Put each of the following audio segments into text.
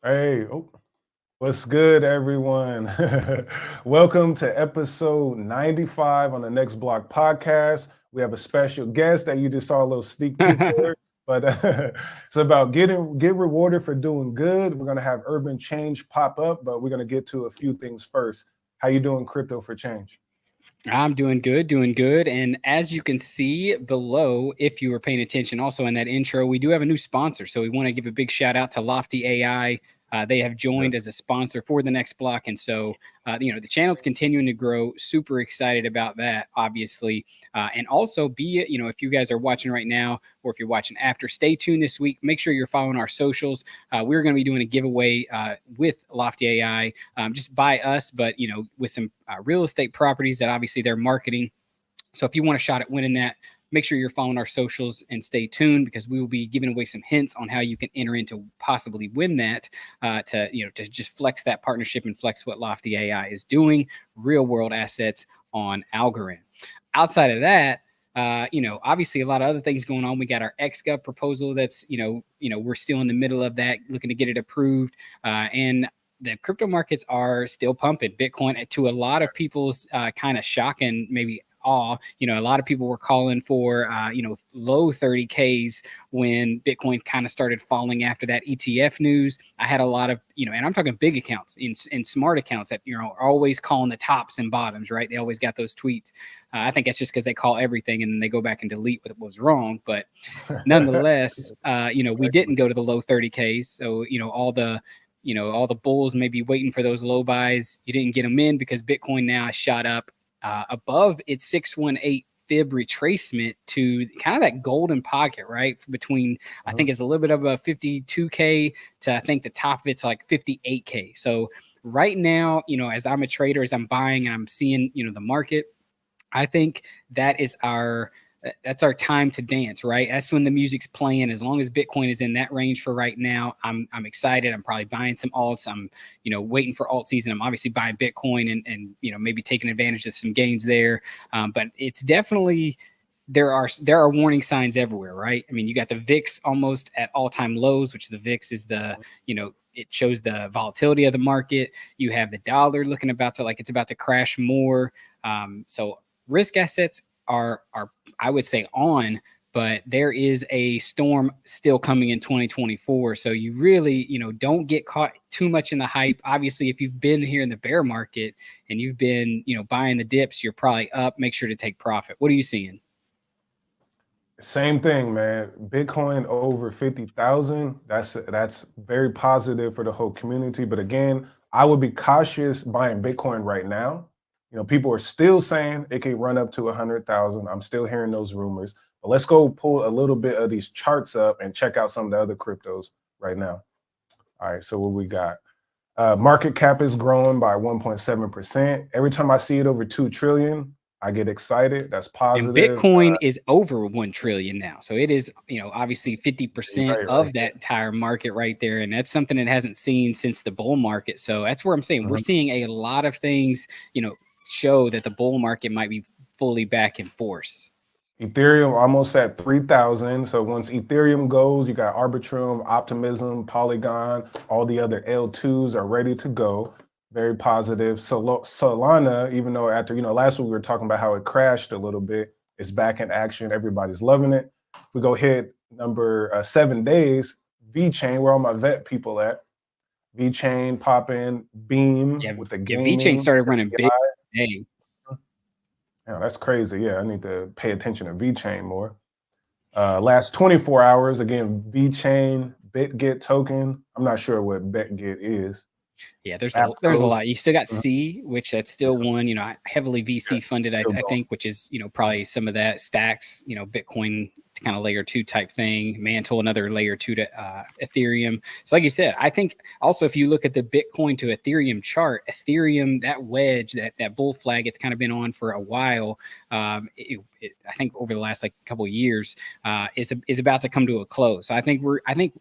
Hey, what's good, everyone? Welcome to episode 95 on the Next Block podcast. We have a special guest that you just saw a little sneak peek there, but it's about get rewarded for doing good. We're gonna have UrbanChange pop up, but we're gonna get to a few things first. How you doing, Crypto for Change? I'm doing good, doing good. And as you can see below, if you were paying attention also in that intro, we do have a new sponsor. So we want to give a big shout out to Lofty AI. They have Yeah. joined as a sponsor for the next block. And so, the channel's continuing to grow. Super excited about that, obviously. And also if you guys are watching right now or if you're watching after, stay tuned this week. Make sure you're following our socials. We're going to be doing a giveaway with Lofty AI, just by us, but, with some real estate properties that obviously they're marketing. So if you want a shot at winning that, make sure you're following our socials and stay tuned because we will be giving away some hints on how you can enter into possibly win that to just flex that partnership and flex what Lofty AI is doing, real world assets on Algorand. Outside of that, obviously a lot of other things going on. We got our XGov proposal that's, we're still in the middle of that, looking to get it approved. And the crypto markets are still pumping. Bitcoin, to a lot of people's kind of shock and maybe awe, a lot of people were calling for, low 30Ks when Bitcoin kind of started falling after that ETF news. I had a lot of, and I'm talking big accounts in smart accounts that, are always calling the tops and bottoms, right? They always got those tweets. I think that's just because they call everything and then they go back and delete what was wrong. But nonetheless, we didn't go to the low 30Ks. So, all the bulls may be waiting for those low buys. You didn't get them in because Bitcoin now has shot up above its 618 fib retracement to kind of that golden pocket, right? Between, I think it's a little bit of a 52K to I think the top of it's like 58K. So right now, as I'm a trader, as I'm buying and I'm seeing, the market, I think that's our time to dance, right? That's when the music's playing. As long as Bitcoin is in that range for right now, I'm excited. I'm probably buying some alts. I'm, waiting for alt season. I'm obviously buying Bitcoin and maybe taking advantage of some gains there. But it's definitely there are warning signs everywhere, right? I mean, you got the VIX almost at all-time lows, which the VIX is it shows the volatility of the market. You have the dollar looking it's about to crash more. So risk assets are I would say on, but there is a storm still coming in 2024. So you really, don't get caught too much in the hype. Obviously, if you've been here in the bear market and you've been, buying the dips, you're probably up. Make sure to take profit. What are you seeing? Same thing, man. Bitcoin over 50,000. That's very positive for the whole community. But again, I would be cautious buying Bitcoin right now. People are still saying it could run up to 100,000. I'm still hearing those rumors. But let's go pull a little bit of these charts up and check out some of the other cryptos right now. All right, so what we got? Market cap is growing by 1.7%. Every time I see it over 2 trillion, I get excited. That's And positive. Bitcoin is over 1 trillion now. So it is, obviously 50% Right, of that entire market right there. And that's something it hasn't seen since the bull market. So that's where I'm saying we're seeing a lot of things, show that the bull market might be fully back in force. Ethereum almost at 3,000. So once Ethereum goes, you got Arbitrum, Optimism, Polygon, all the other L2s are ready to go. Very positive. Solana, even though after, last week we were talking about how it crashed a little bit, it's back in action. Everybody's loving it. We go hit number 7 days, VeChain, where all my vet people at. VeChain popping, Beam with the gaming. VeChain started running big today. Yeah, that's crazy. Yeah, I need to pay attention to VeChain more. Last 24 hours, again, VeChain, BitGet token. I'm not sure what BitGet is. Yeah, there's a lot. You still got C, which that's still one, heavily VC funded, I think, which is, probably some of that Stacks, Bitcoin kind of layer 2 type thing, Mantle, another layer 2 to Ethereum. So like you said, I think also if you look at the Bitcoin to Ethereum chart, Ethereum, that wedge, that bull flag, it's kind of been on for a while. I think over the last couple of years is about to come to a close. So I think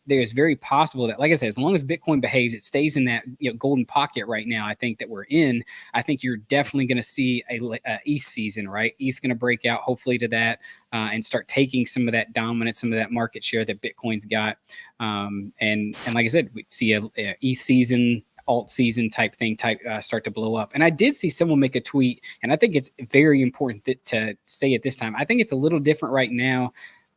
there's very possible that, like I said, as long as Bitcoin behaves, it stays in that golden pocket right now. I think that we're in. I think you're definitely going to see a ETH season, right? ETH's going to break out hopefully to that and start taking some some of that dominance, some of that market share that Bitcoin's got. And like I said, we see a ETH season, alt season type thing start to blow up. And I did see someone make a tweet, and I think it's very important to say at this time. I think it's a little different right now.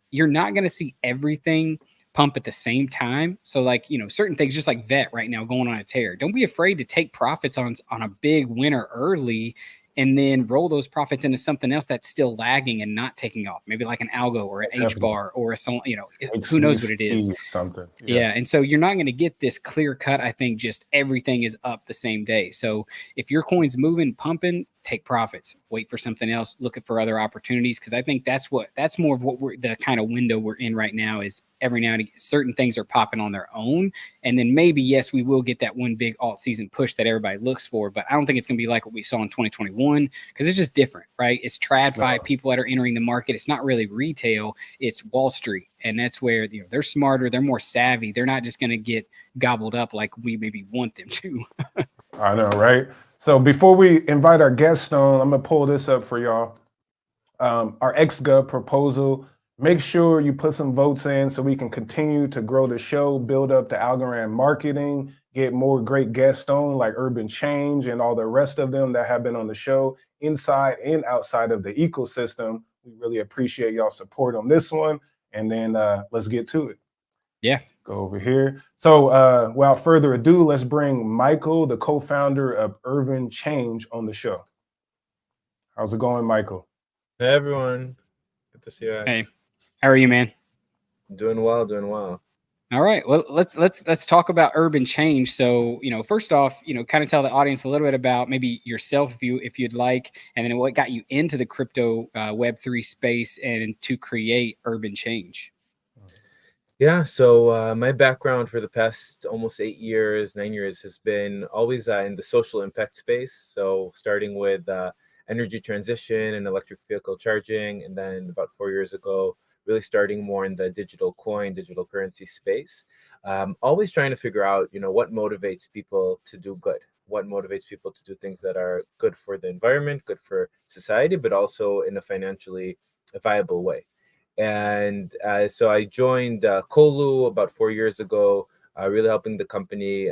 You're not going to see everything pump at the same time. So like, certain things, just like VET right now going on a tear. Don't be afraid to take profits on a big winner early, and then roll those profits into something else that's still lagging and not taking off. Maybe like an algo or an H bar or who knows what it is. Something. Yeah. And so you're not going to get this clear cut. I think just everything is up the same day. So if your coin's moving, pumping, take profits, wait for something else, looking for other opportunities. Cause I think that's more of what the kind of window we're in right now is every now and again, certain things are popping on their own. And then maybe, yes, we will get that one big alt season push that everybody looks for, but I don't think it's going to be like what we saw in 2021 because it's just different, right? It's TradFi people that are entering the market. It's not really retail, it's Wall Street. And that's where they're smarter, they're more savvy. They're not just going to get gobbled up like we maybe want them to. I know, right? So before we invite our guest on, I'm going to pull this up for y'all. Our ex-gov proposal, make sure you put some votes in so we can continue to grow the show, build up the Algorand marketing, get more great guests on like UrbanChange and all the rest of them that have been on the show inside and outside of the ecosystem. We really appreciate y'all support on this one. And then let's get to it. Yeah. Go over here. So without further ado, let's bring Michael, the co-founder of UrbanChange, on the show. How's it going, Michael? Hey, everyone. Good to see you guys. Hey, how are you, man? Doing well, doing well. All right. Well, let's talk about UrbanChange. So, first off, kind of tell the audience a little bit about maybe yourself if you'd like, and then what got you into the crypto Web3 space and to create UrbanChange. Yeah, so my background for the past almost 9 years has been always in the social impact space. So starting with energy transition and electric vehicle charging, and then about 4 years ago, really starting more in the digital currency space. Always trying to figure out, what motivates people to do good, what motivates people to do things that are good for the environment, good for society, but also in a financially viable way. And so I joined Kolu about 4 years ago, really helping the company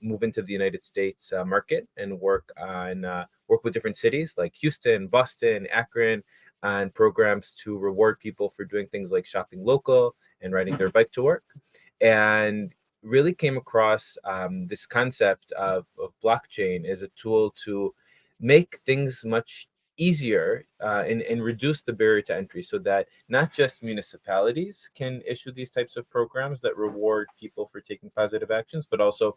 move into the United States market and work with different cities like Houston, Boston, Akron, and programs to reward people for doing things like shopping local and riding their bike to work. And really came across this concept of blockchain as a tool to make things much easier and reduce the barrier to entry so that not just municipalities can issue these types of programs that reward people for taking positive actions, but also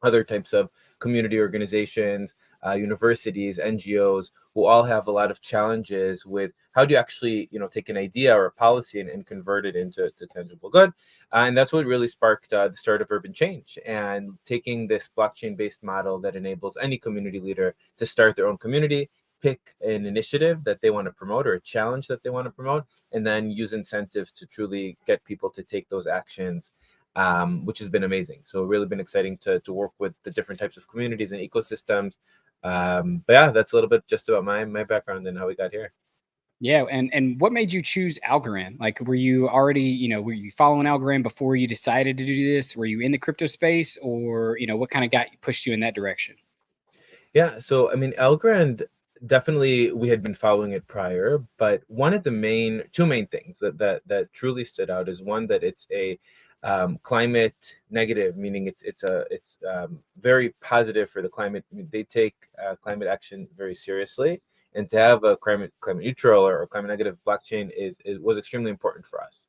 other types of community organizations, universities, NGOs, who all have a lot of challenges with how do you actually, take an idea or a policy and convert it into tangible good. And that's what really sparked the start of UrbanChange, and taking this blockchain-based model that enables any community leader to start their own community, pick an initiative that they want to promote or a challenge that they want to promote, and then use incentives to truly get people to take those actions, which has been amazing. So really been exciting to work with the different types of communities and ecosystems. But yeah, that's a little bit just about my background and how we got here. Yeah. And what made you choose Algorand? Like, were you already, were you following Algorand before you decided to do this? Were you in the crypto space, or, what kind of pushed you in that direction? Yeah, so I mean, Algorand, definitely we had been following it prior, but one of the two main things that truly stood out is one, that it's a climate negative, meaning it's very positive for the climate. I mean, they take climate action very seriously, and to have a climate neutral or climate negative blockchain was extremely important for us.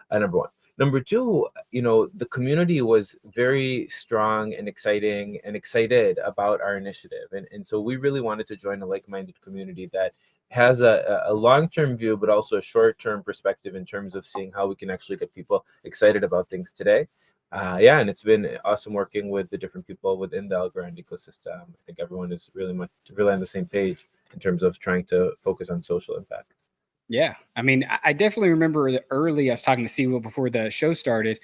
Number one. Number two, the community was very strong and excited about our initiative. And so we really wanted to join a like-minded community that has a long-term view, but also a short-term perspective in terms of seeing how we can actually get people excited about things today. And it's been awesome working with the different people within the Algorand ecosystem. I think everyone is really on the same page in terms of trying to focus on social impact. Yeah. I mean, I definitely remember I was talking to Sewell before the show started.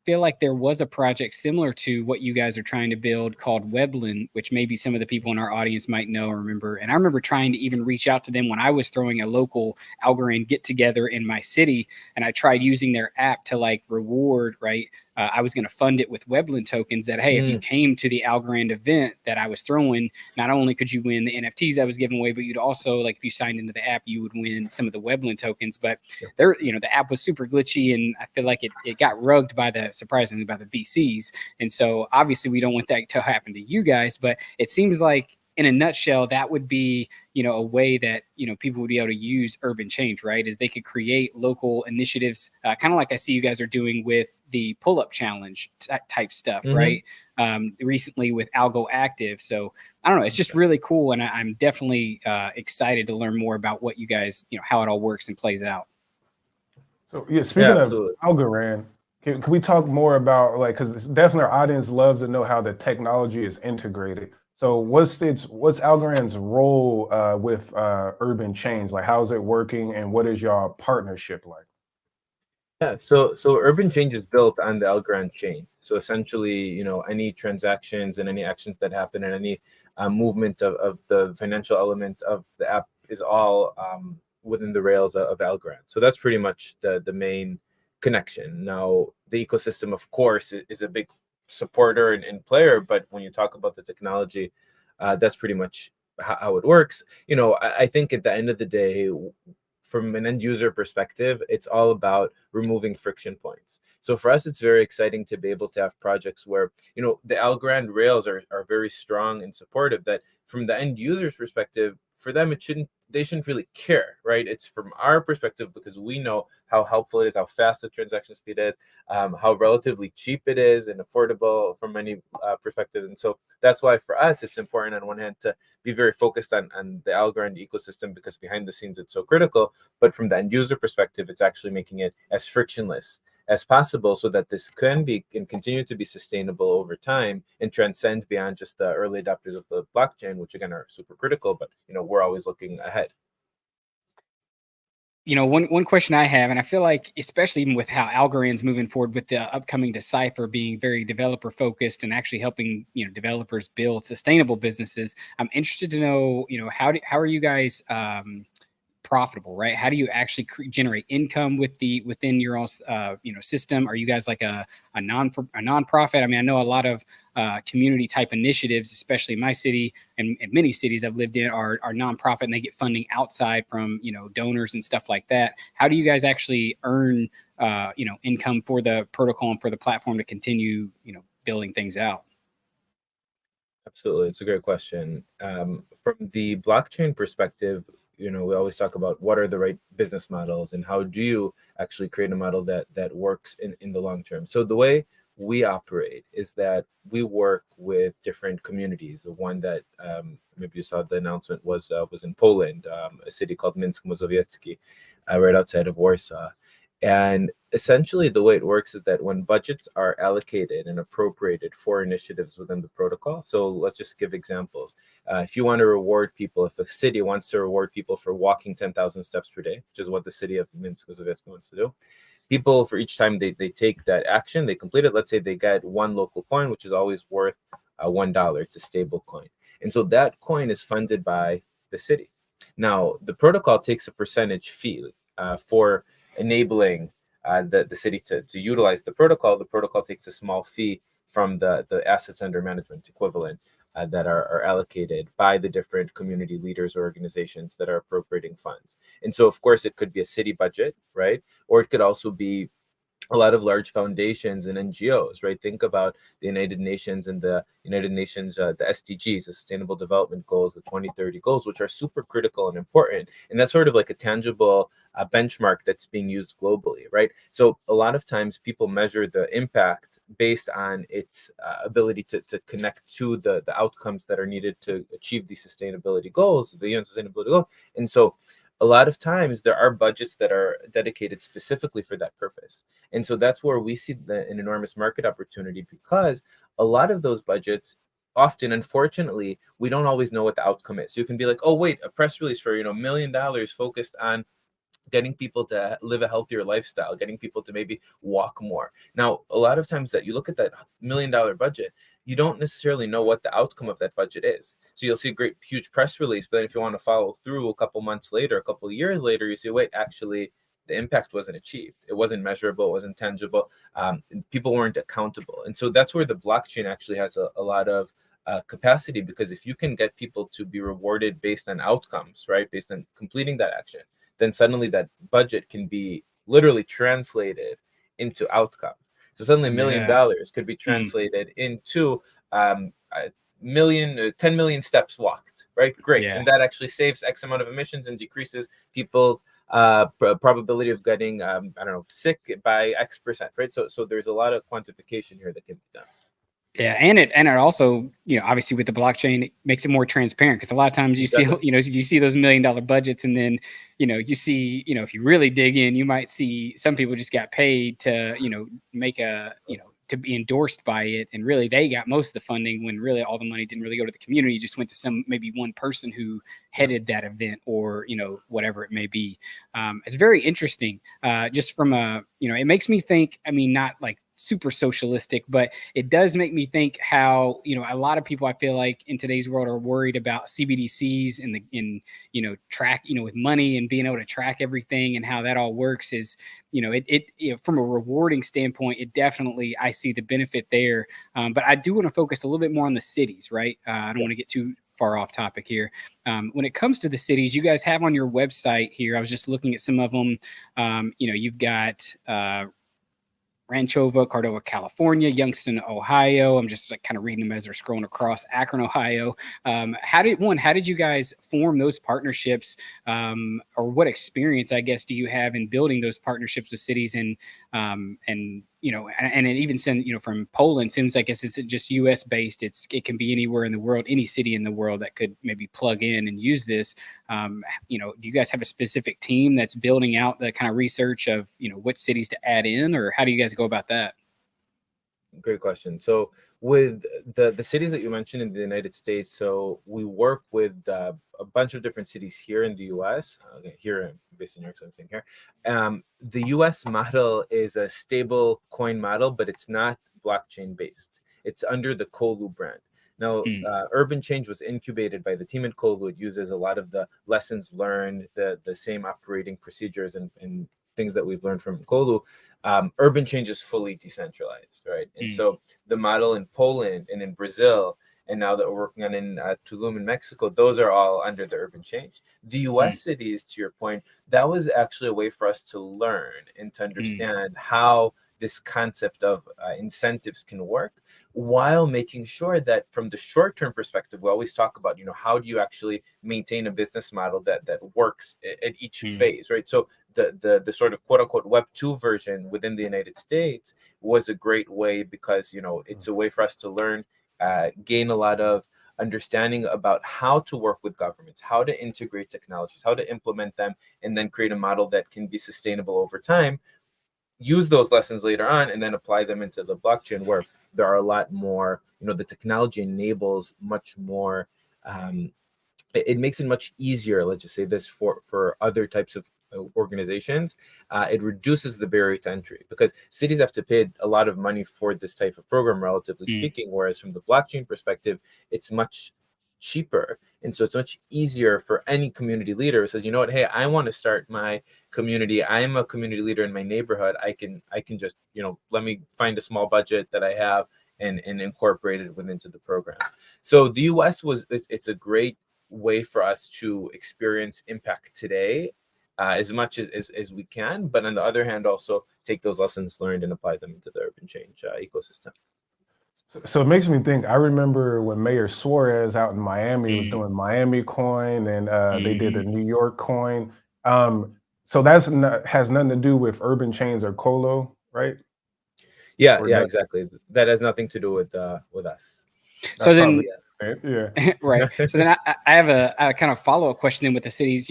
feel like there was a project similar to what you guys are trying to build called Webland, which maybe some of the people in our audience might know or remember. And I remember trying to even reach out to them when I was throwing a local Algorand get together in my city, and I tried using their app to like reward, right? I was going to fund it with Webland tokens that, hey, if you came to the Algorand event that I was throwing, not only could you win the NFTs I was giving away, but you'd also, like, if you signed into the app, you would win some of the Webland tokens. But there, the app was super glitchy, and I feel like it got rugged surprisingly by the VCs. And so obviously we don't want that to happen to you guys, but it seems like in a nutshell, that would be, a way that, people would be able to use UrbanChange, right? Is they could create local initiatives, kind of like I see you guys are doing with the pull-up challenge type stuff, right? Recently with Algo Active. So I don't know, it's just really cool. And I'm definitely excited to learn more about what you guys, how it all works and plays out. So yeah, speaking of Algorand, can we talk more about, like, because definitely our audience loves to know how the technology is integrated. So what's Algorand's role with UrbanChange? Like, how is it working, and what is your partnership like? Yeah, so UrbanChange is built on the Algorand chain. So essentially, any transactions and any actions that happen and any movement of the financial element of the app is all within the rails of Algorand. So that's pretty much the main connection. Now, the ecosystem, of course, is a big supporter and player, but when you talk about the technology, that's pretty much how it works. I think at the end of the day, from an end user perspective, it's all about removing friction points. So for us, it's very exciting to be able to have projects where, the Algorand rails are very strong and supportive, that from the end user's perspective, for them, they shouldn't really care, right? It's from our perspective, because we know how helpful it is, how fast the transaction speed is, how relatively cheap it is and affordable from many perspectives. And so that's why for us, it's important on one hand to be very focused on the Algorand ecosystem, because behind the scenes, it's so critical. But from the end user perspective, it's actually making it as frictionless as possible, so that this can continue to be sustainable over time and transcend beyond just the early adopters of the blockchain, which again are super critical, but we're always looking ahead. One question I have, and I feel like, especially even with how Algorand's moving forward with the upcoming Decipher being very developer focused and actually helping, developers build sustainable businesses, I'm interested to know, how are you guys profitable, right? How do you actually generate income within your own system? Are you guys like a nonprofit? I mean, I know a lot of community type initiatives, especially in my city and many cities I've lived in, are nonprofit, and they get funding outside from donors and stuff like that. How do you guys actually earn income for the protocol and for the platform to continue building things out? Absolutely, it's a great question. From the blockchain perspective, we always talk about what are the right business models and how do you actually create a model that works in the long term. So the way we operate is that we work with different communities. The one that maybe you saw the announcement was in Poland, a city called Minsk Mazowiecki, right outside of Warsaw. And essentially the way it works is that when budgets are allocated and appropriated for initiatives within the protocol, so let's just give examples. If you want to reward people, if a city wants to reward people for walking 10,000 steps per day, which is what the city of Minsk Mazowiecki wants to do, people, for each time they take that action, they complete it, let's say they get one local coin, which is always worth $1. It's a stable coin. And so that coin is funded by the city. Now, the protocol takes a percentage fee for enabling the city to utilize the protocol. The protocol takes a small fee from the assets under management equivalent that are allocated by the different community leaders or organizations that are appropriating funds. And so, of course, it could be a city budget, right? Or it could also be a lot of large foundations and NGOs, right? Think about the United Nations and the SDGs, the Sustainable Development Goals, the 2030 goals, which are super critical and important. And that's sort of like a tangible benchmark that's being used globally, right? So a lot of times people measure the impact based on its ability to connect to the outcomes that are needed to achieve these sustainability goals, the UN sustainability goals. And so a lot of times there are budgets that are dedicated specifically for that purpose. And so that's where we see an enormous market opportunity, because a lot of those budgets, often, unfortunately, we don't always know what the outcome is. So you can be like, oh, wait, a press release for $1 million focused on getting people to live a healthier lifestyle, getting people to maybe walk more. Now, a lot of times that you look at that $1 million budget, you don't necessarily know what the outcome of that budget is. So you'll see a great, huge press release, but then if you want to follow through a couple months later, a couple of years later, you see, wait, actually, the impact wasn't achieved. It wasn't measurable. It wasn't tangible. People weren't accountable. And so that's where the blockchain actually has a lot of capacity, because if you can get people to be rewarded based on outcomes, right, based on completing that action, then suddenly that budget can be literally translated into outcomes. So suddenly $1 million could be translated into 10 million steps walked, right? Great. And that actually saves X amount of emissions and decreases people's probability of getting, sick by X percent, right? So there's a lot of quantification here that can be done. Yeah, and it also, obviously with the blockchain, it makes it more transparent, because a lot of times you see, you see those $1 million budgets, and then, you see, if you really dig in, you might see some people just got paid to, make a, to be endorsed by it, and really they got most of the funding, when really all the money didn't really go to the community, just went to maybe one person who headed that event, or whatever it may be. It's very interesting, just from it makes me think, not like super socialistic, but it does make me think how, a lot of people, I feel like, in today's world are worried about CBDCs and track, with money and being able to track everything, and how that all works is, from a rewarding standpoint, it definitely, I see the benefit there. But I do want to focus a little bit more on the cities, right? I don't want to get too far off topic here. When it comes to the cities, you guys have on your website here, I was just looking at some of them. You've got Ranchova, Cordova, California, Youngstown, Ohio. I'm just kind of reading them as they're scrolling across. Akron, Ohio. How did you guys form those partnerships, or what experience, I guess, do you have in building those partnerships with cities? And it even from Poland, seems like it's just US based. It can be anywhere in the world, any city in the world that could maybe plug in and use this. Do you guys have a specific team that's building out the kind of research of, what cities to add in, or how do you guys go about that? Great question. So with the cities that you mentioned in the United States, so we work with a bunch of different cities here in the US, here based in New York, so I'm saying here. The US model is a stable coin model, but it's not blockchain based. It's under the Colu brand. Now, UrbanChange was incubated by the team at Colu. It uses a lot of the lessons learned, the same operating procedures and things that we've learned from Colu. UrbanChange is fully decentralized, right? And so the model in Poland and in Brazil, and now that we're working on in Tulum in Mexico, those are all under the UrbanChange. The US cities, to your point, that was actually a way for us to learn and to understand how this concept of incentives can work, while making sure that from the short-term perspective, we always talk about, how do you actually maintain a business model that works at each phase, right? So the sort of quote unquote Web 2 version within the United States was a great way, because, it's a way for us to learn, gain a lot of understanding about how to work with governments, how to integrate technologies, how to implement them, and then create a model that can be sustainable over time. Use those lessons later on and then apply them into the blockchain, where there are a lot more, the technology enables much more, it makes it much easier, let's just say this, for other types of organizations. It reduces the barrier to entry, because cities have to pay a lot of money for this type of program, relatively speaking, whereas from the blockchain perspective, it's much cheaper. And so it's much easier for any community leader who says, you know what, hey, I want to start my community. I'm a community leader in my neighborhood. I can just, let me find a small budget that I have and incorporate it into the program. So the US it's a great way for us to experience impact today, as much as we can, but on the other hand, also take those lessons learned and apply them into the UrbanChange ecosystem. So it makes me think, I remember when Mayor Suarez out in Miami was doing Miami coin, and they did a New York coin. So has nothing to do with UrbanChange or Colo, right? Yeah, exactly. That has nothing to do with us. So then, right. Yeah. So then I have a kind of follow-up question then with the cities,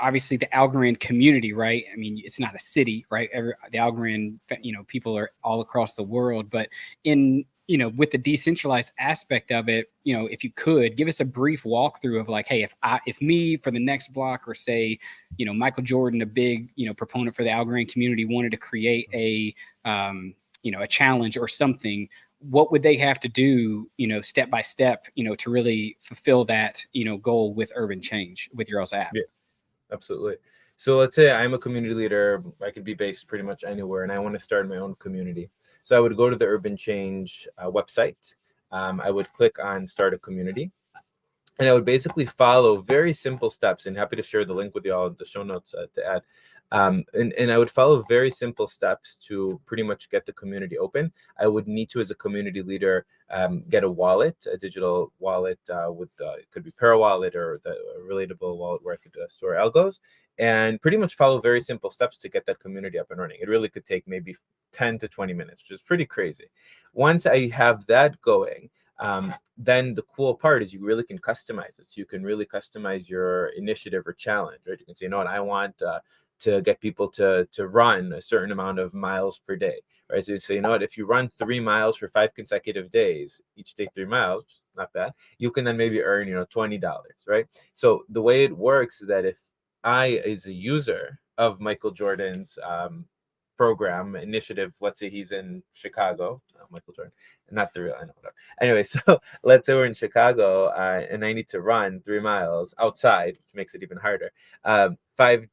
obviously the Algorand community, right? I mean, it's not a city, right? The Algorand, people are all across the world, but in with the decentralized aspect of it, if you could give us a brief walkthrough of like, hey, if me for the next block, or say, Michael Jordan, a big, proponent for the Algorand community, wanted to create a challenge or something, what would they have to do, step by step, to really fulfill that, goal with UrbanChange, with your all's app? Yeah, absolutely. So let's say I'm a community leader. I could be based pretty much anywhere, and I want to start my own community. So I would go to the UrbanChange website. I would click on Start a Community, and I would basically follow very simple steps. And happy to share the link with you all in the show notes to add. And I would follow very simple steps to pretty much get the community open. I would need to, as a community leader, get a wallet, a digital wallet with it could be Parawallet or the relatable wallet where I could store algos, and pretty much follow very simple steps to get that community up and running. It really could take maybe 10 to 20 minutes, which is pretty crazy. Once I have that going, then the cool part is you really can customize it. So you can really customize your initiative or challenge, right? You can say, you know what, I want to get people to run a certain amount of miles per day, right? So you say, you know what, if you run 3 miles for 5 consecutive days, each day 3 miles, not bad, you can then maybe earn, $20, right? So the way it works is that if I, as a user of Michael Jordan's program initiative, let's say he's in Chicago, Michael Jordan, not the real, I know, whatever. Anyway, so let's say we're in Chicago and I need to run 3 miles outside, which makes it even harder, 5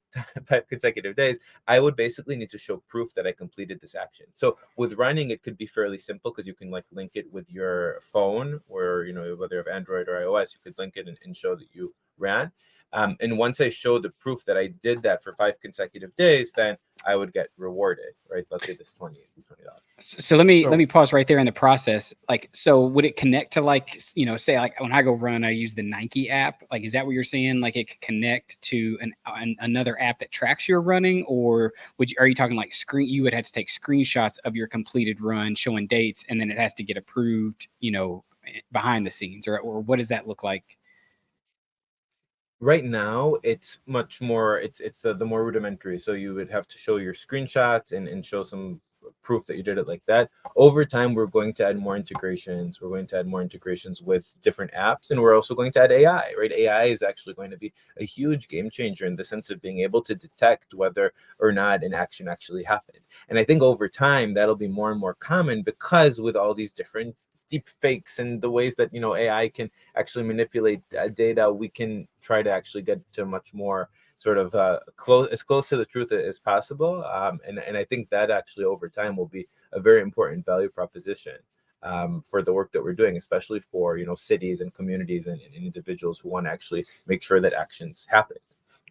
consecutive days. I would basically need to show proof that I completed this action. So with running, it could be fairly simple because you can like link it with your phone, or whether you have Android or iOS, you could link it and show that you ran. And once I show the proof that I did that for 5 consecutive days, then I would get rewarded, right? Let's say this $20. So let me pause right there in the process. Like, so would it connect to like, say like when I go run, I use the Nike app. Like, is that what you're saying? Like it could connect to another app that tracks your running, or are you talking like you would have to take screenshots of your completed run showing dates, and then it has to get approved, behind the scenes, or what does that look like? Right now, it's much more, it's the more rudimentary. So you would have to show your screenshots and show some proof that you did it like that. Over time, we're going to add more integrations. We're going to add more integrations with different apps, and we're also going to add AI, right? AI is actually going to be a huge game changer in the sense of being able to detect whether or not an action actually happened. And I think over time, that'll be more and more common, because with all these different deep fakes and the ways that AI can actually manipulate data, we can try to actually get to much more sort of close to the truth as possible. And I think that actually over time will be a very important value proposition for the work that we're doing, especially for cities and communities and individuals who want to actually make sure that actions happen.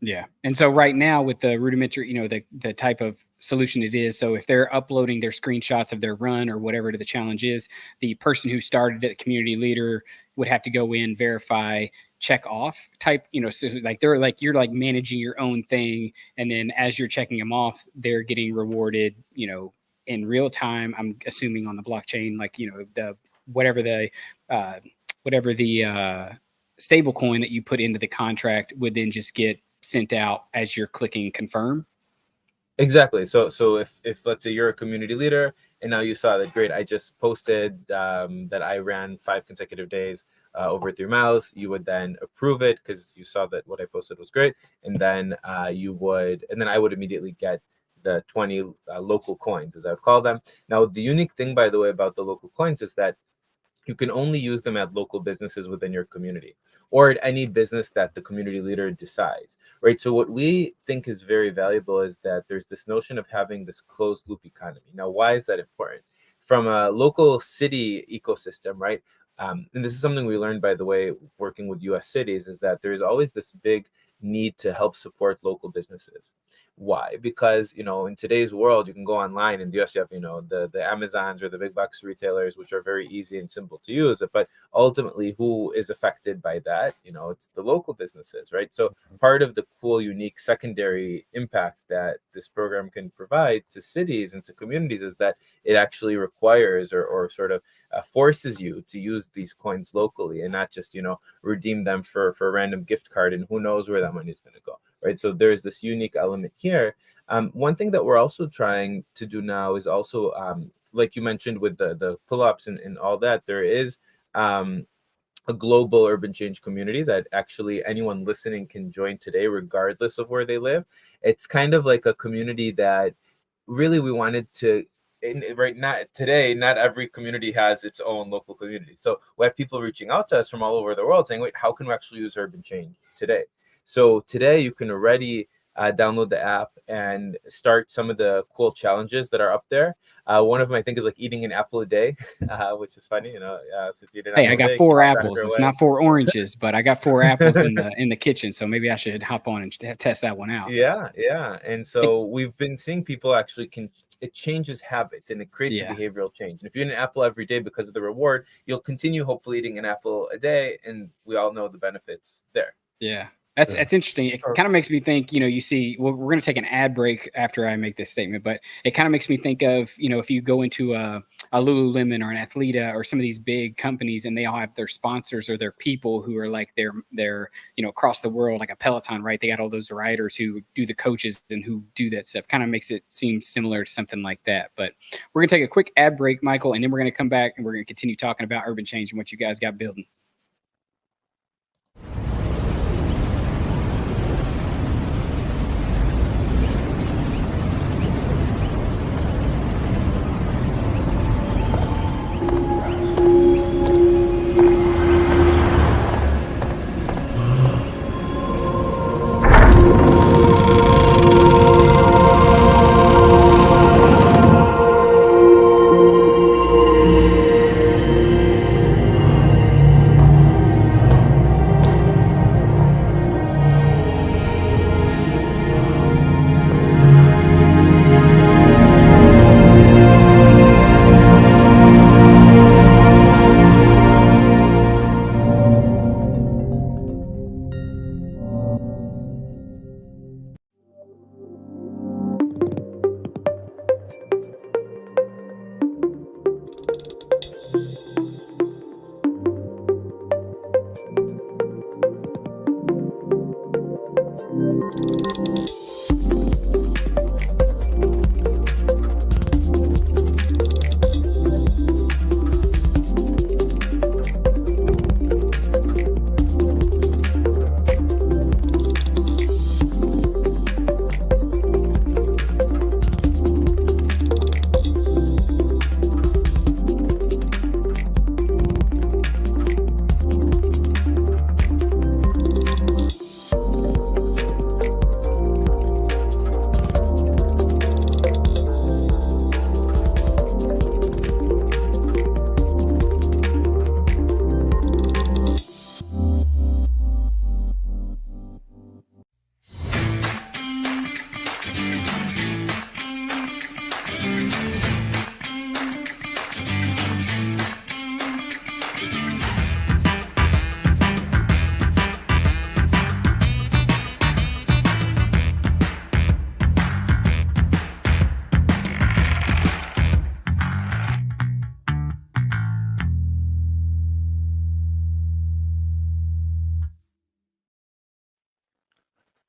Yeah. And so right now with the rudimentary, the type of solution it is, so if they're uploading their screenshots of their run or whatever the challenge is, the person who started it, the community leader, would have to go in, verify, check off type, so like you're like managing your own thing. And then as you're checking them off, they're getting rewarded, in real time, I'm assuming on the blockchain, like, whatever the stable coin that you put into the contract would then just get sent out as you're clicking confirm. Exactly. So if let's say you're a community leader and now you saw that, great, I just posted that I ran 5 consecutive days over 3 miles, you would then approve it because you saw that what I posted was great, and then I would immediately get the 20 local coins, as I would call them. Now, the unique thing, by the way, about the local coins is that you can only use them at local businesses within your community, or at any business that the community leader decides, right? So what we think is very valuable is that there's this notion of having this closed loop economy. Now, why is that important? From a local city ecosystem, right? And this is something we learned, by the way, working with US cities, is that there's always this big need to help support local businesses. Why? Because, in today's world, you can go online. In the US, you have, the Amazons or the big box retailers, which are very easy and simple to use. But ultimately, who is affected by that? It's the local businesses, right? So part of the cool, unique secondary impact that this program can provide to cities and to communities is that it actually requires or sort of forces you to use these coins locally and not just, redeem them for a random gift card, and who knows where that money is going to go, right? So there's this unique element here. One thing that we're also trying to do now is also like you mentioned with the pull-ups and all that, there is a global urban change community that actually anyone listening can join today, regardless of where they live. It's kind of like a community that really we wanted to. Right now, today, not every community has its own local community. So we have people reaching out to us from all over the world saying, "Wait, how can we actually use urban change today?" So today, you can already download the app and start some of the cool challenges that are up there. One of them, I think, is like eating an apple a day, which is funny, so if you eat an Hey, apple I a got day, 4 track apples. your It's way. not 4 oranges, but I got 4 apples in the kitchen. So maybe I should hop on and test that one out. Yeah. And so we've been seeing people actually it changes habits and it creates a Yeah. behavioral change. And if you eat an apple every day because of the reward, you'll continue hopefully eating an apple a day. And we all know the benefits there. Yeah. That's interesting. It kind of makes me think, you see, well, we're going to take an ad break after I make this statement, but it kind of makes me think of, if you go into a Lululemon or an Athleta or some of these big companies and they all have their sponsors or their people who are like they're across the world, like a Peloton, right? They got all those riders who do the coaches and who do that stuff. Kind of makes it seem similar to something like that. But we're going to take a quick ad break, Michael, and then we're going to come back and we're going to continue talking about urban change and what you guys got building.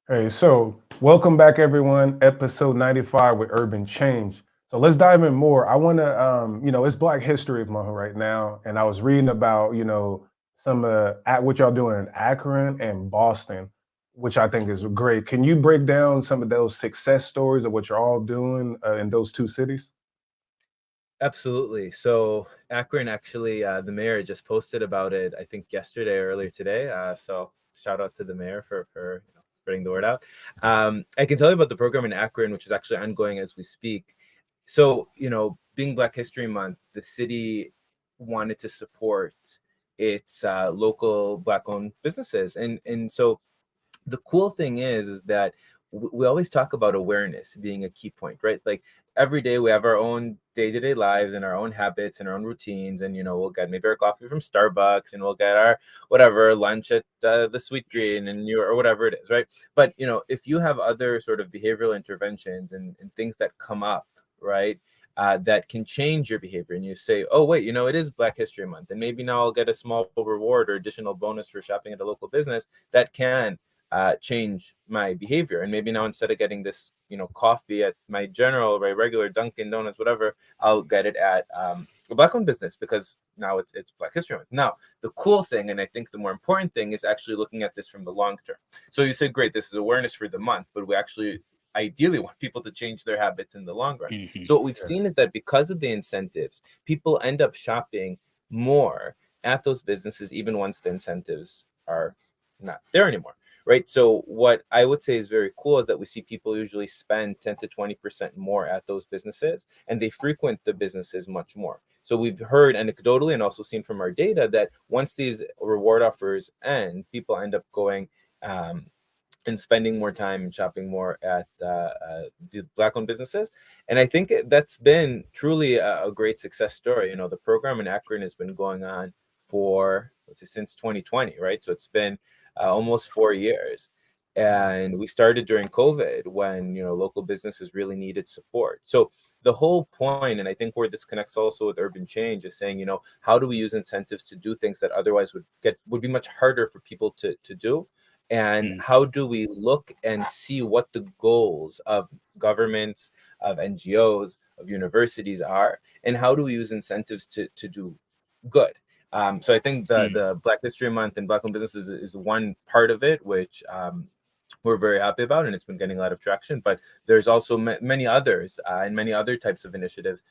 Hey, so welcome back, everyone. Episode 95 with Urban Change. So let's dive in more. I want to, it's Black History Month right now, and I was reading about, some at what y'all doing in Akron and Boston, which I think is great. Can you break down some of those success stories of what you're all doing in those two cities? Absolutely. So Akron, actually, the mayor just posted about it, I think yesterday or earlier today. So shout out to the mayor for spreading the word out. I can tell you about the program in Akron, which is actually ongoing as we speak. So, being Black History Month, the city wanted to support its local Black-owned businesses. And so the cool thing is that we always talk about awareness being a key point, right? Like every day we have our own day-to-day lives and our own habits and our own routines, and we'll get maybe our coffee from Starbucks and we'll get our whatever lunch at the Sweet Green and or whatever it is, right? But if you have other sort of behavioral interventions and things that come up, right, that can change your behavior, and you say, oh wait, it is Black History Month, and maybe now I'll get a small reward or additional bonus for shopping at a local business that can change my behavior. And maybe now instead of getting this, coffee at my regular Dunkin' Donuts, whatever, I'll get it at a Black-owned business because now it's Black History Month. Now, the cool thing, and I think the more important thing, is actually looking at this from the long term. So you said, great, this is awareness for the month, but we actually ideally want people to change their habits in the long run. Mm-hmm. So what we've seen is that because of the incentives, people end up shopping more at those businesses, even once the incentives are not there anymore. Right. So what I would say is very cool is that we see people usually spend 10 to 20% more at those businesses, and they frequent the businesses much more. So we've heard anecdotally and also seen from our data that once these reward offers end, people end up going and spending more time and shopping more at the Black-owned businesses. And I think that's been truly a great success story. The program in Akron has been going on for, let's say, since 2020, right? So it's been almost 4 years. And we started during COVID when, local businesses really needed support. So the whole point, and I think where this connects also with UrbanChange, is saying, how do we use incentives to do things that otherwise would be much harder for people to do? And how do we look and see what the goals of governments, of NGOs, of universities are, and how do we use incentives to do good? So I think the Black History Month and Black-owned businesses is one part of it, which we're very happy about, and it's been getting a lot of traction. But there's also many others and many other types of initiatives,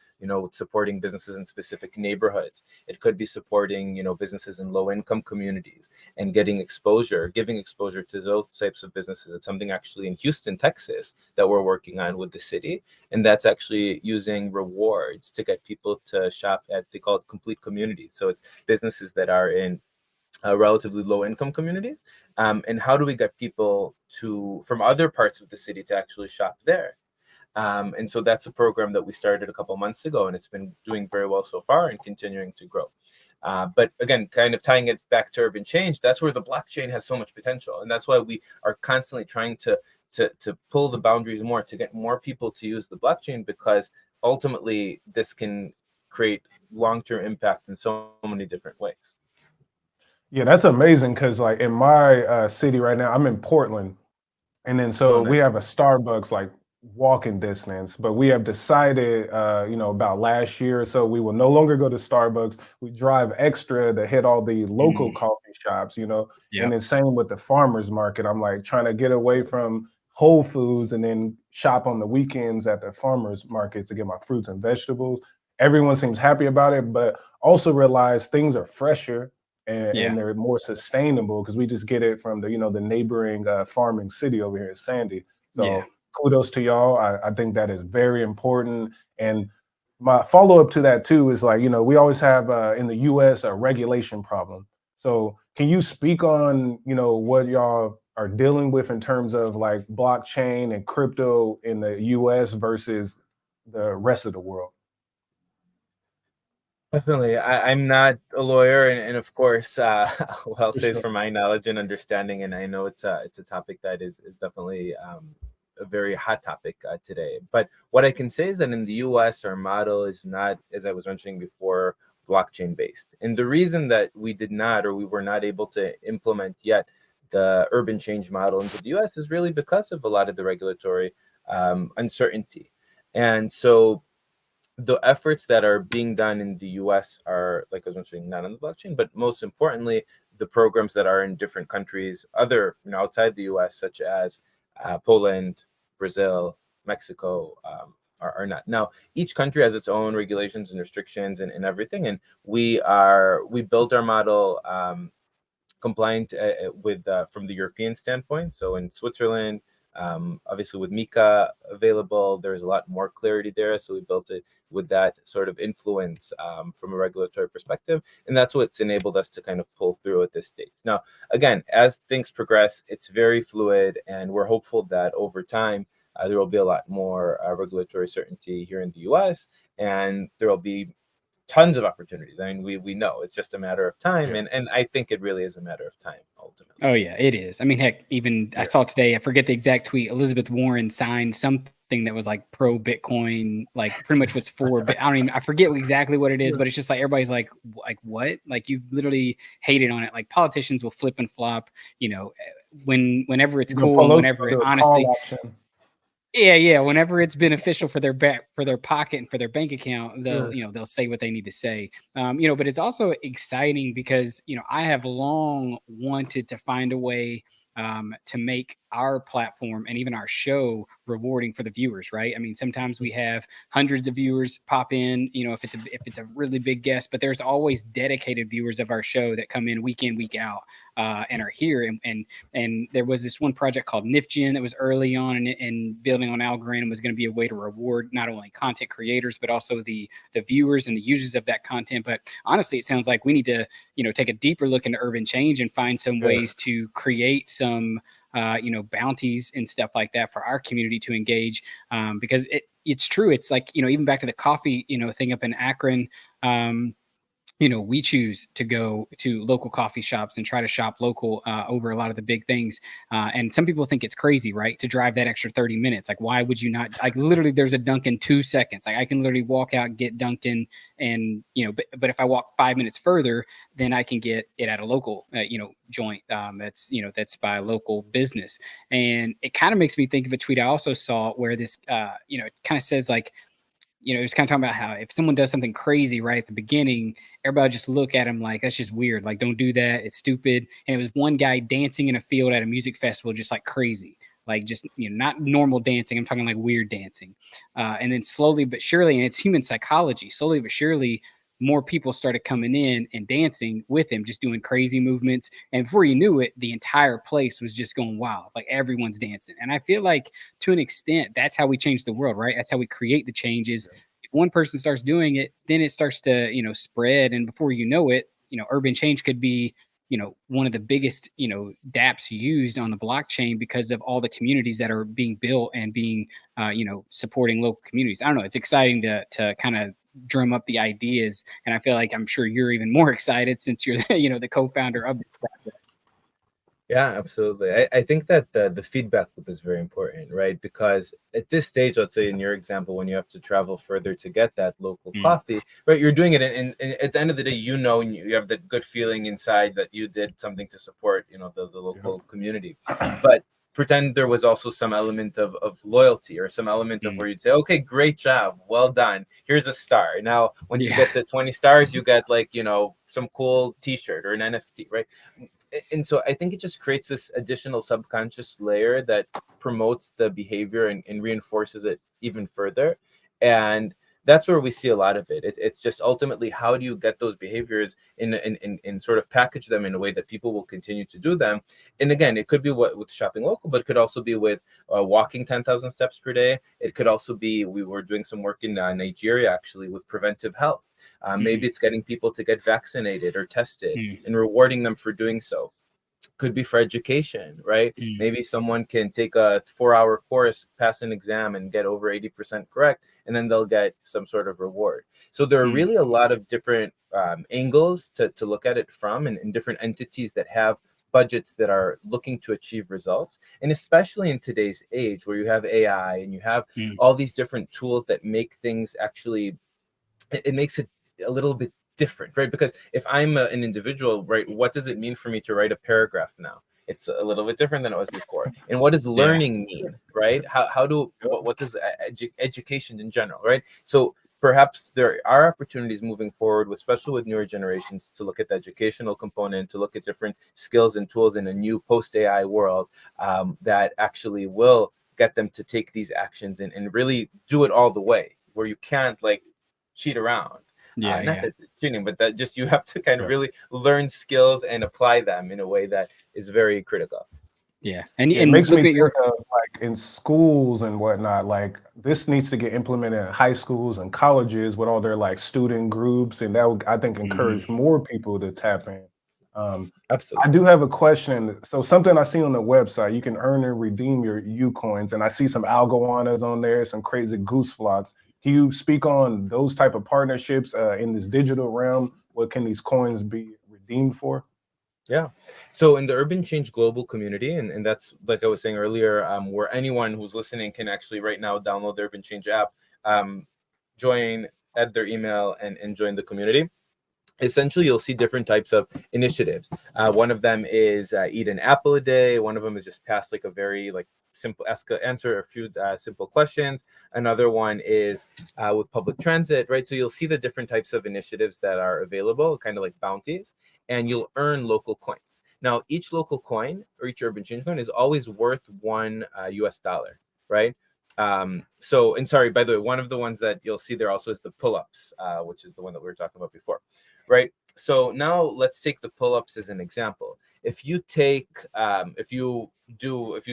supporting businesses in specific neighborhoods. It could be supporting, businesses in low-income communities and giving exposure to those types of businesses. It's something actually in Houston, Texas, that we're working on with the city. And that's actually using rewards to get people to shop at, they call it complete communities. So it's businesses that are in relatively low income communities. And how do we get people from other parts of the city to actually shop there? And so that's a program that we started a couple months ago, and it's been doing very well so far and continuing to grow. But again, kind of tying it back to UrbanChange, that's where the blockchain has so much potential. And that's why we are constantly trying to pull the boundaries more, to get more people to use the blockchain, because ultimately this can create long-term impact in so many different ways. Yeah, that's amazing because like in my city right now, I'm in Portland. And then so we have a Starbucks like walking distance, but we have decided, about last year or so, we will no longer go to Starbucks. We drive extra to hit all the local coffee shops, and then same with the farmers market. I'm like trying to get away from Whole Foods and then shop on the weekends at the farmers markets to get my fruits and vegetables. Everyone seems happy about it, but also realize things are fresher and they're more sustainable because we just get it from the the neighboring farming city over here in Sandy. So kudos to y'all. I think that is very important. And my follow-up to that too is like, we always have in the US a regulation problem. So can you speak on, what y'all are dealing with in terms of like blockchain and crypto in the US versus the rest of the world? Definitely. I'm not a lawyer, and of course, what I'll say is Sure. from my knowledge and understanding, and I know it's a topic that is definitely a very hot topic today. But what I can say is that in the US, our model is not, as I was mentioning before, blockchain based. And the reason that we did not, or we were not able to implement yet the UrbanChange model into the US is really because of a lot of the regulatory uncertainty. And so the efforts that are being done in the US are, like I was mentioning, not on the blockchain, but most importantly, the programs that are in different countries, other outside the US, such as Poland, Brazil, Mexico, are not. Now, each country has its own regulations and restrictions and everything, and we built our model compliant with from the European standpoint. So in Switzerland, obviously with Mika available, there's a lot more clarity there. So we built it with that sort of influence from a regulatory perspective. And that's what's enabled us to kind of pull through at this stage. Now, again, as things progress, it's very fluid, and we're hopeful that over time, there will be a lot more regulatory certainty here in the US, and there will be tons of opportunities. I mean, we know it's just a matter of time, and I think it really is a matter of time ultimately. Oh yeah, it is. I mean, heck, even I saw today, I forget the exact tweet, Elizabeth Warren signed something that was like pro Bitcoin, like pretty much was for, I forget exactly what it is, but it's just like everybody's like what? Like you've literally hated on it. Like politicians will flip and flop, whenever it's You can cool pull and those whenever it under a honestly, call option. yeah, whenever it's beneficial for their pocket and for their bank account, Yeah. they'll say what they need to say. But it's also exciting because I have long wanted to find a way to make our platform and even our show rewarding for the viewers, right? I mean, sometimes we have hundreds of viewers pop in, if it's a really big guest, but there's always dedicated viewers of our show that come in, week out, and are here. And there was this one project called NifGen that was early on and building on Algorand and was going to be a way to reward not only content creators, but also the viewers and the users of that content. But honestly, it sounds like we need to, take a deeper look into UrbanChange and find some ways to create some, bounties and stuff like that for our community to engage. Because it's true. It's like, even back to the coffee, thing up in Akron, we choose to go to local coffee shops and try to shop local over a lot of the big things. And some people think it's crazy, right? To drive that extra 30 minutes. Like, why would you not? Like, literally, there's a Dunkin' 2 seconds. Like, I can literally walk out, get Dunkin', and, but if I walk 5 minutes further, then I can get it at a local, joint that's by a local business. And it kind of makes me think of a tweet I also saw where this, it kind of says like, it was kind of talking about how if someone does something crazy right at the beginning, everybody just look at him like, that's just weird. Like, don't do that. It's stupid. And it was one guy dancing in a field at a music festival, just like crazy, like just, not normal dancing. I'm talking like weird dancing. And then slowly but surely, and it's human psychology, slowly but surely, more people started coming in and dancing with him, just doing crazy movements. And before you knew it, the entire place was just going wild. Like, everyone's dancing. And I feel like to an extent, that's how we change the world, right? That's how we create the changes. If one person starts doing it, then it starts to, spread. And before you know it, UrbanChange could be, one of the biggest, dApps used on the blockchain because of all the communities that are being built and being, supporting local communities. I don't know. It's exciting to kind of drum up the ideas, and I feel like I'm sure you're even more excited since you're the co-founder of this project. Yeah, absolutely. I think that the feedback loop is very important, right? Because at this stage, let's say in your example, when you have to travel further to get that local coffee, right? You're doing it, and at the end of the day, and you have that good feeling inside that you did something to support, the local community. But pretend there was also some element of loyalty or some element of where you'd say, okay, great job, well done. Here's a star. Now, once you get to 20 stars, you get like, some cool T-shirt or an NFT, right? And so I think it just creates this additional subconscious layer that promotes the behavior and reinforces it even further. And that's where we see a lot of it. It's just ultimately, how do you get those behaviors in sort of package them in a way that people will continue to do them? And again, it could be with shopping local, but it could also be with walking 10,000 steps per day. It could also be, we were doing some work in Nigeria actually with preventive health. Maybe it's getting people to get vaccinated or tested and rewarding them for doing so. Could be for education, right? Maybe someone can take a 4-hour course, pass an exam, and get over 80% correct, and then they'll get some sort of reward. So there are really a lot of different angles to look at it from, and different entities that have budgets that are looking to achieve results. And especially in today's age where you have AI and you have all these different tools that make things actually, it makes it a little bit different, right? Because if I'm an individual, right, what does it mean for me to write a paragraph now? It's a little bit different than it was before. And what does learning mean, right? What does education in general, right? So perhaps there are opportunities moving forward, especially with newer generations, to look at the educational component, to look at different skills and tools in a new post-AI world that actually will get them to take these actions and really do it all the way, where you can't like cheat around. Not that it's cheating, but that just you have to kind of really learn skills and apply them in a way that is very critical. And it makes me think of like in schools and whatnot, like this needs to get implemented in high schools and colleges with all their like student groups, and that would, I think, encourage more people to tap in. Absolutely. I do have a question. So something I see on the website, you can earn and redeem your U coins, and I see some Algorands on there, some crazy goose flots. Can you speak on those type of partnerships in this digital realm? What can these coins be redeemed for? Yeah. So in the UrbanChange global community, and that's like I was saying earlier, where anyone who's listening can actually right now download the UrbanChange app, join, add their email, and join the community. essentially you'll see different types of initiatives. One of them is eat an apple a day. One of them is just pass like a very like simple answer a few simple questions. Another one is with public transit, right? So you'll see the different types of initiatives that are available, kind of like bounties, and you'll earn local coins. Now, each local coin or each UrbanChange coin is always worth $1 US, right? So, and sorry, by the way, one of the ones that you'll see there also is the pull-ups, which is the one that we were talking about before, right? So now let's take the pull-ups as an example. If you take, if you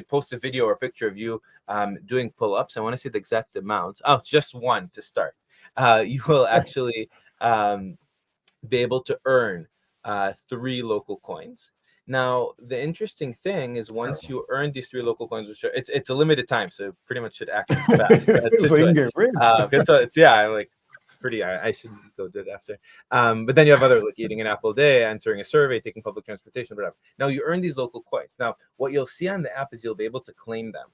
post a video or a picture of you doing pull-ups, I want to see the exact amount. Oh, just one to start. You will actually be able to earn 3 local coins. Now, the interesting thing is once you earn these 3 local coins, which are, it's a limited time, so pretty much should act fast. So you can get rich. It's yeah, I'm like, it's pretty. I should go do it after. But then you have others like eating an apple a day, answering a survey, taking public transportation, whatever. Now you earn these local coins. Now, what you'll see on the app is you'll be able to claim them.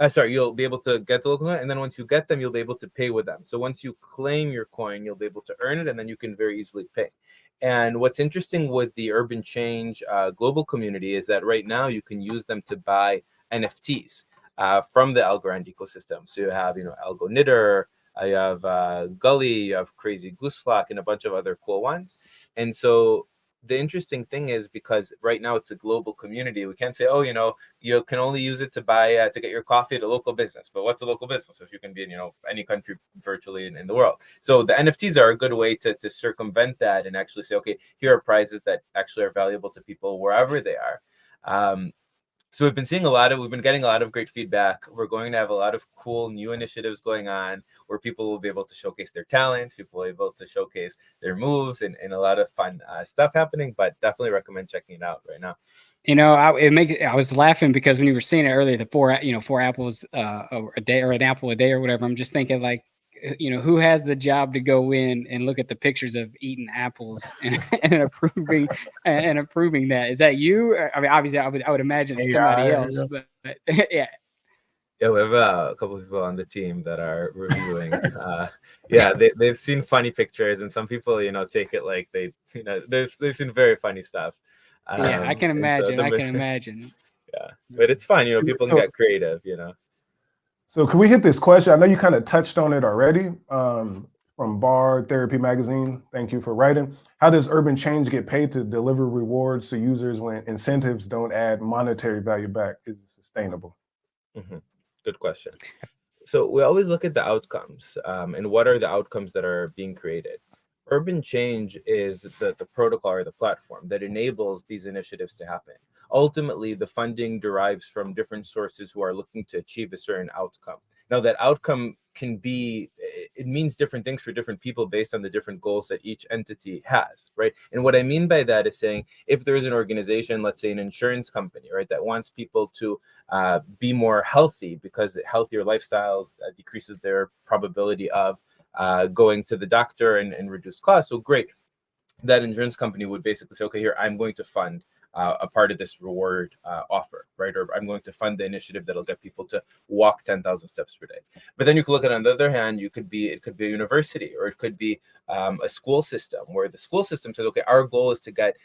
You'll be able to get the local coin, and then once you get them, you'll be able to pay with them. So once you claim your coin, you'll be able to earn it, and then you can very easily pay. And what's interesting with the UrbanChange global community is that right now you can use them to buy NFTs from the Algorand ecosystem. So you have, Algo Knitter, you have Gully, you have Crazy Goose Flock, and a bunch of other cool ones. And so the interesting thing is because right now it's a global community, we can't say, oh, you can only use it to buy to get your coffee at a local business. But what's a local business if you can be in any country virtually in the world? So the NFTs are a good way to circumvent that and actually say, okay, here are prizes that actually are valuable to people wherever they are. So we've been getting a lot of great feedback. We're going to have a lot of cool new initiatives going on where people will be able to showcase their talent, people will be able to showcase their moves, and a lot of fun stuff happening. But definitely recommend checking it out right now. I was laughing because when you were saying it earlier, the 4 apples a day or an apple a day or whatever, I'm just thinking like, who has the job to go in and look at the pictures of eating apples and approving that? Is that you? I mean, obviously, I would imagine it's somebody else, but yeah. Yeah, we have a couple of people on the team that are reviewing. They've seen funny pictures, and some people, take it like they've seen very funny stuff. Yeah, I can imagine. I can imagine. Yeah, but it's fun. People can get creative. So can we hit this question? I know you kind of touched on it already from Bar Therapy Magazine. Thank you for writing. How does UrbanChange get paid to deliver rewards to users when incentives don't add monetary value back? Is it sustainable? Mm-hmm. Good question. So we always look at the outcomes and what are the outcomes that are being created. UrbanChange is the protocol or the platform that enables these initiatives to happen. Ultimately, the funding derives from different sources who are looking to achieve a certain outcome. Now, that outcome it means different things for different people based on the different goals that each entity has, right? And what I mean by that is saying, if there is an organization, let's say an insurance company, right, that wants people to be more healthy because healthier lifestyles decreases their probability of going to the doctor and reduce costs. So great. That insurance company would basically say, okay, here, I'm going to fund a part of this reward offer, right? Or I'm going to fund the initiative that'll get people to walk 10,000 steps per day. But then you could look at it on the other hand, it could be a university, or it could be a school system where the school system says, okay, our goal is to get,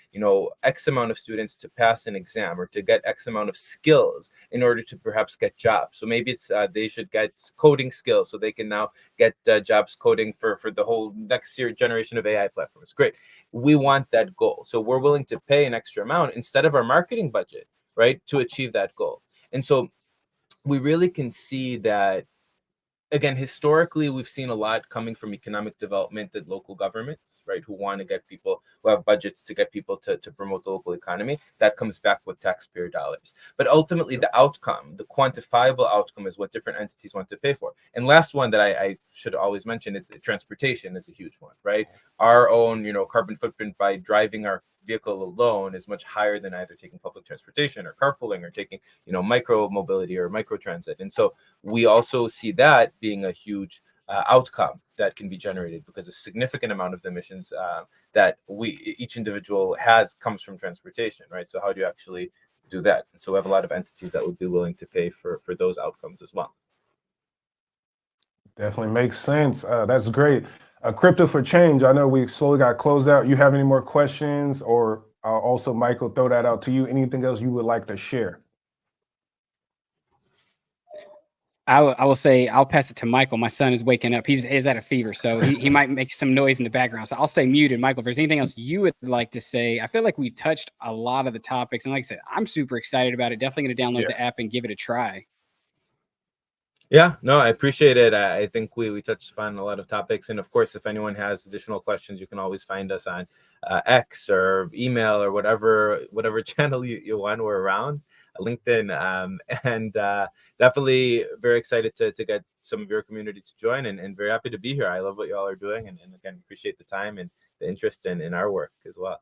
X amount of students to pass an exam or to get X amount of skills in order to perhaps get jobs. So maybe it's they should get coding skills so they can now get jobs coding for the whole next generation of AI platforms. Great. We want that goal. So we're willing to pay an extra amount instead of our marketing budget, right, to achieve that goal. And so we really can see that, again, historically, we've seen a lot coming from economic development and local governments, right, who want to get people, who have budgets to get people to promote the local economy. That comes back with taxpayer dollars. But ultimately, the outcome, the quantifiable outcome, is what different entities want to pay for. And last one that I should always mention is transportation is a huge one, right? Our own, carbon footprint by driving our vehicle alone is much higher than either taking public transportation or carpooling or taking, micro mobility or micro transit. And so we also see that being a huge outcome that can be generated because a significant amount of the emissions that each individual comes from transportation, right? So how do you actually do that? And so we have a lot of entities that would be willing to pay for those outcomes as well. Definitely makes sense. That's great. Crypto for Change. I know we slowly got closed out. You have any more questions, or also Michael, throw that out to you. Anything else you would like to share? I will say I'll pass it to Michael. My son is waking up. He's at a fever, so he might make some noise in the background. So I'll stay muted. Michael, if there's anything else you would like to say, I feel like we've touched a lot of the topics. And like I said, I'm super excited about it. Definitely going to download the app and give it a try. Yeah, no, I appreciate it. I think we touched upon a lot of topics. And of course, if anyone has additional questions, you can always find us on X or email or whatever channel you want. We're around, LinkedIn. And definitely very excited to get some of your community to join, and very happy to be here. I love what you all are doing. And again, appreciate the time and the interest in our work as well.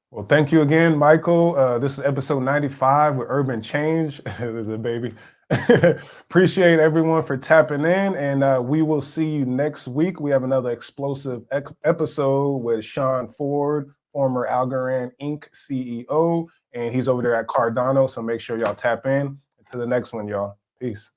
Well, thank you again, Michael. This is episode 95 with UrbanChange. There's a baby. Appreciate everyone for tapping in, and we will see you next week. We have another explosive episode with Sean Ford, former Algorand Inc. CEO, and he's over there at Cardano. So make sure y'all tap in. Until the next one, y'all. Peace.